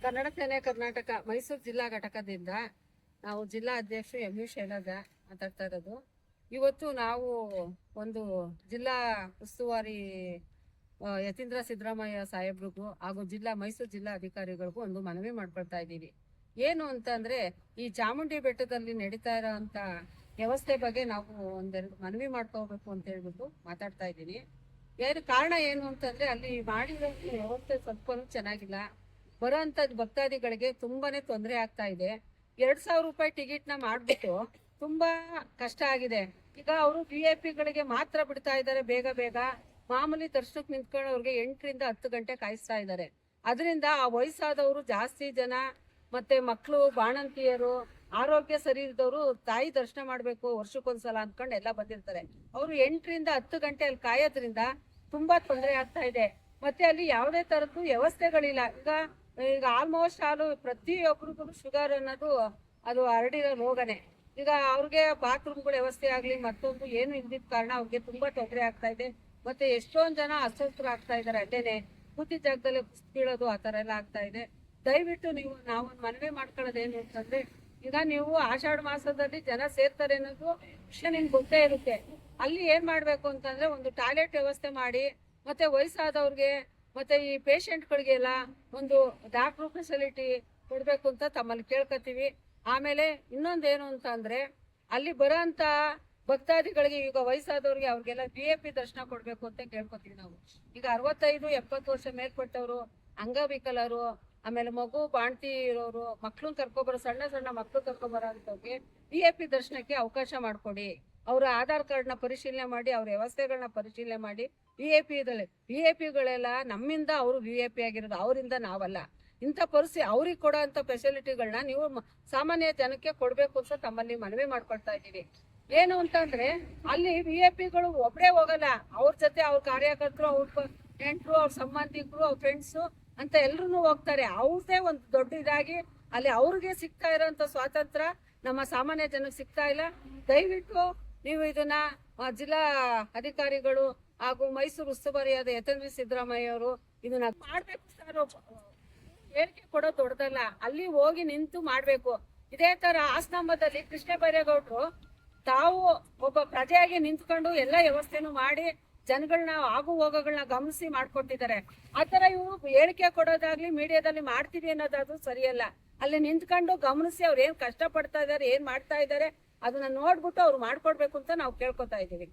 ಕನ್ನಡ ಸೇನೆ ಕರ್ನಾಟಕ ಮೈಸೂರು ಜಿಲ್ಲಾ ಘಟಕದಿಂದ ನಾವು ಜಿಲ್ಲಾ ಅಧ್ಯಕ್ಷ ಎಂ ಯು ಶೈಲಜಾ ಮಾತಾಡ್ತಾ ಇರೋದು. ಇವತ್ತು ನಾವು ಒಂದು ಜಿಲ್ಲಾ ಉಸ್ತುವಾರಿ ಯತೀಂದ್ರ ಸಿದ್ದರಾಮಯ್ಯ ಸಾಹೇಬ್ರಿಗೂ ಹಾಗೂ ಮೈಸೂರು ಜಿಲ್ಲಾ ಅಧಿಕಾರಿಗಳಿಗೂ ಒಂದು ಮನವಿ ಮಾಡ್ಕೊಳ್ತಾ ಇದ್ದೀವಿ. ಏನು ಅಂತಂದ್ರೆ, ಈ ಚಾಮುಂಡಿ ಬೆಟ್ಟದಲ್ಲಿ ನಡೀತಾ ಇರೋಂಥ ವ್ಯವಸ್ಥೆ ಬಗ್ಗೆ ನಾವು ಒಂದೆರಡು ಮನವಿ ಮಾಡ್ಕೋಬೇಕು ಅಂತ ಹೇಳ್ಬಿಟ್ಟು ಮಾತಾಡ್ತಾ ಇದ್ದೀನಿ. ಕಾರಣ ಏನು ಅಂತಂದ್ರೆ, ಅಲ್ಲಿ ಮಾಡಿರೋ ವ್ಯವಸ್ಥೆ ಸ್ವಲ್ಪ ಚೆನ್ನಾಗಿಲ್ಲ. ಬರೋಂಥದ್ದು ಭಕ್ತಾದಿಗಳಿಗೆ ತುಂಬಾನೇ ತೊಂದರೆ ಆಗ್ತಾ ಇದೆ. 2,000 ರೂಪಾಯಿ ಟಿಕೆಟ್ನ ಮಾಡ್ಬಿಟ್ಟು ತುಂಬಾ ಕಷ್ಟ ಆಗಿದೆ. ಈಗ ಅವರು VIP ಗಳಿಗೆ ಮಾತ್ರ ಬಿಡ್ತಾ ಇದ್ದಾರೆ. ಬೇಗ ಮಾಮೂಲಿ ದರ್ಶನಕ್ಕೆ ನಿಂತ್ಕೊಳ್ಳೋರಿಗೆ 8 ರಿಂದ 10 ಗಂಟೆ ಕಾಯಿಸ್ತಾ ಇದ್ದಾರೆ. ಅದರಿಂದ ಆ ವಯಸ್ಸಾದವರು ಜಾಸ್ತಿ ಜನ, ಮತ್ತೆ ಮಕ್ಕಳು, ಬಾಣಂತಿಯರು, ಆರೋಗ್ಯ ಸರಿ ಇದ್ದವರು ತಾಯಿ ದರ್ಶನ ಮಾಡ್ಬೇಕು ವರ್ಷಕ್ಕೊಂದ್ಸಲ ಅಂದ್ಕೊಂಡು ಎಲ್ಲ ಬಂದಿರ್ತಾರೆ. ಅವರು 8 ರಿಂದ 10 ಗಂಟೆ ಅಲ್ಲಿ ಕಾಯೋದ್ರಿಂದ ತುಂಬಾ ತೊಂದರೆ ಆಗ್ತಾ ಇದೆ. ಮತ್ತೆ ಅಲ್ಲಿ ಯಾವುದೇ ತರದ್ದು ವ್ಯವಸ್ಥೆಗಳಿಲ್ಲ. ಈಗ ಆಲ್ಮೋಸ್ಟ್ ಪ್ರತಿಯೊಬ್ಬರಿಗೂ ಶುಗರ್ ಅನ್ನೋದು ಅದು ಹರಡಿರೋ ರೋಗನೇ. ಈಗ ಅವ್ರಿಗೆ ಬಾತ್ರೂಮ್ಗಳ ವ್ಯವಸ್ಥೆ ಆಗ್ಲಿ ಮತ್ತೊಂದು ಏನು ಇಲ್ದಿದ್ದ ಕಾರಣ ಅವ್ರಿಗೆ ತುಂಬಾ ತೊಂದರೆ ಆಗ್ತಾ ಇದೆ. ಮತ್ತೆ ಎಷ್ಟೊಂದು ಜನ ಅಸ್ವಸ್ಥರು ಆಗ್ತಾ ಇದ್ದಾರೆ. ಅಲ್ಲೇನೆ ಕೂತಿ ಜಾಗದಲ್ಲಿ ಬೀಳೋದು ಆ ತರ ಎಲ್ಲ ಆಗ್ತಾ ಇದೆ. ದಯವಿಟ್ಟು ನಾವು ಮನವಿ ಮಾಡ್ಕೊಳ್ಳೋದೇನು ಅಂತಂದ್ರೆ, ಈಗ ನೀವು ಆಷಾಢ ಮಾಸದಲ್ಲಿ ಜನ ಸೇರ್ತಾರೆ ಅನ್ನೋದು ವಿಷಯ ನಿಮ್ಗೆ ಗೊತ್ತೇ ಇರುತ್ತೆ. ಅಲ್ಲಿ ಏನ್ ಮಾಡ್ಬೇಕು ಅಂತಂದ್ರೆ, ಒಂದು ಟಾಯ್ಲೆಟ್ ವ್ಯವಸ್ಥೆ ಮಾಡಿ, ಮತ್ತೆ ವಯಸ್ಸಾದವ್ರಿಗೆ ಮತ್ತೆ ಈ ಪೇಷಂಟ್ಗಳಿಗೆಲ್ಲ ಒಂದು ಡಾಕ್ಟ್ರು ಫೆಸಿಲಿಟಿ ಕೊಡ್ಬೇಕು ಅಂತ ತಮ್ಮಲ್ಲಿ ಕೇಳ್ಕೊತೀವಿ. ಆಮೇಲೆ ಇನ್ನೊಂದೇನು ಅಂತ ಅಂದ್ರೆ, ಅಲ್ಲಿ ಬರೋಂತ ಭಕ್ತಾದಿಗಳಿಗೆ, ಈಗ ವಯಸ್ಸಾದವ್ರಿಗೆ ಅವ್ರಿಗೆಲ್ಲ VIP ದರ್ಶನ ಕೊಡ್ಬೇಕು ಅಂತ ಕೇಳ್ಕೊತೀವಿ ನಾವು. ಈಗ 65-70 ವರ್ಷ ಮೇಲ್ಪಟ್ಟವರು, ಅಂಗವಿಕಲರು, ಆಮೇಲೆ ಮಗು ಬಾಣ್ತಿ ಇರೋರು, ಮಕ್ಳನ್ನ ಕರ್ಕೊಬರೋ, ಸಣ್ಣ ಮಕ್ಳು ಕರ್ಕೊಬರೋ ಅಂತವ್ರಿಗೆ VIP ದರ್ಶನಕ್ಕೆ ಅವಕಾಶ ಮಾಡ್ಕೊಡಿ. ಅವರ ಆಧಾರ್ ಕಾರ್ಡ್ನ ಪರಿಶೀಲನೆ ಮಾಡಿ, ಅವ್ರ ವ್ಯವಸ್ಥೆಗಳನ್ನ ಪರಿಶೀಲನೆ ಮಾಡಿ, VIP ಗಳೆಲ್ಲ ನಮ್ಮಿಂದ ಅವರು VIP ಆಗಿರೋದು, ಅವರಿಂದ ನಾವಲ್ಲ. ಇಂಥ ಪರಿಸ್ಥಿತಿ ಅವ್ರಿಗೆ ಕೊಡೋ ಅಂತ ಫೆಸಿಲಿಟಿಗಳನ್ನ ನೀವು ಸಾಮಾನ್ಯ ಜನಕ್ಕೆ ಕೊಡ್ಬೇಕು ಅಂತ ತಮ್ಮಲ್ಲಿ ಮನವಿ ಮಾಡ್ಕೊಳ್ತಾ ಇದ್ದೀವಿ. ಏನು ಅಂತಂದ್ರೆ, ಅಲ್ಲಿ VIP ಗಳು ಒಬ್ಬರೇ ಹೋಗಲ್ಲ, ಅವ್ರ ಜೊತೆ ಅವ್ರ ಕಾರ್ಯಕರ್ತರು, ಅವ್ರ ನೆಂಟರು, ಅವ್ರ ಸಂಬಂಧಿಕರು, ಅವ್ರ ಫ್ರೆಂಡ್ಸು ಅಂತ ಎಲ್ರು ಹೋಗ್ತಾರೆ. ಅವ್ರದೇ ಒಂದು ದೊಡ್ಡ ಇದಾಗಿ ಅಲ್ಲಿ ಅವ್ರಿಗೆ ಸಿಗ್ತಾ ಇರೋಂಥ ಸ್ವಾತಂತ್ರ್ಯ ನಮ್ಮ ಸಾಮಾನ್ಯ ಜನಕ್ಕೆ ಸಿಗ್ತಾ ಇಲ್ಲ. ದಯವಿಟ್ಟು ನೀವು ಇದನ್ನ ಜಿಲ್ಲಾ ಅಧಿಕಾರಿಗಳು ಹಾಗೂ ಮೈಸೂರು ಉಸ್ತುವಾರಿಯಾದ ಯತೀಂದ್ರ ಸಿದ್ದರಾಮಯ್ಯ ಅವರು ಇದನ್ನ ಮಾಡ್ಬೇಕು ಸರ್. ಹೇಳಿಕೆ ಕೊಡೋದು ದೊಡ್ಡದಲ್ಲ, ಅಲ್ಲಿ ಹೋಗಿ ನಿಂತು ಮಾಡ್ಬೇಕು. ಇದೇ ತರ ಆಸ್ತಂಭದಲ್ಲಿ ಕೃಷ್ಣ ಬೈರೇಗೌಡರು ತಾವು ಒಬ್ಬ ಪ್ರಜೆಯಾಗಿ ನಿಂತ್ಕೊಂಡು ಎಲ್ಲ ವ್ಯವಸ್ಥೆನೂ ಮಾಡಿ ಜನಗಳನ್ನ ಆಗು ಹೋಗೋಗಳನ್ನ ಗಮನಿಸಿ ಮಾಡ್ಕೊಟ್ಟಿದ್ದಾರೆ. ಆತರ ಇವರು ಹೇಳಿಕೆ ಕೊಡೋದಾಗ್ಲಿ ಮೀಡಿಯಾದಲ್ಲಿ ಮಾಡ್ತೀವಿ ಅನ್ನೋದಾದ್ರು ಸರಿಯಲ್ಲ. ಅಲ್ಲಿ ನಿಂತ್ಕೊಂಡು ಗಮನಿಸಿ ಅವ್ರು ಏನ್ ಕಷ್ಟ ಪಡ್ತಾ ಇದಾರೆ, ಏನ್ ಮಾಡ್ತಾ ಇದಾರೆ ಅದನ್ನ ನೋಡ್ಬಿಟ್ಟು ಅವ್ರು ಮಾಡ್ಕೊಡ್ಬೇಕು ಅಂತ ನಾವು ಕೇಳ್ಕೊತಾ ಇದೀವಿ.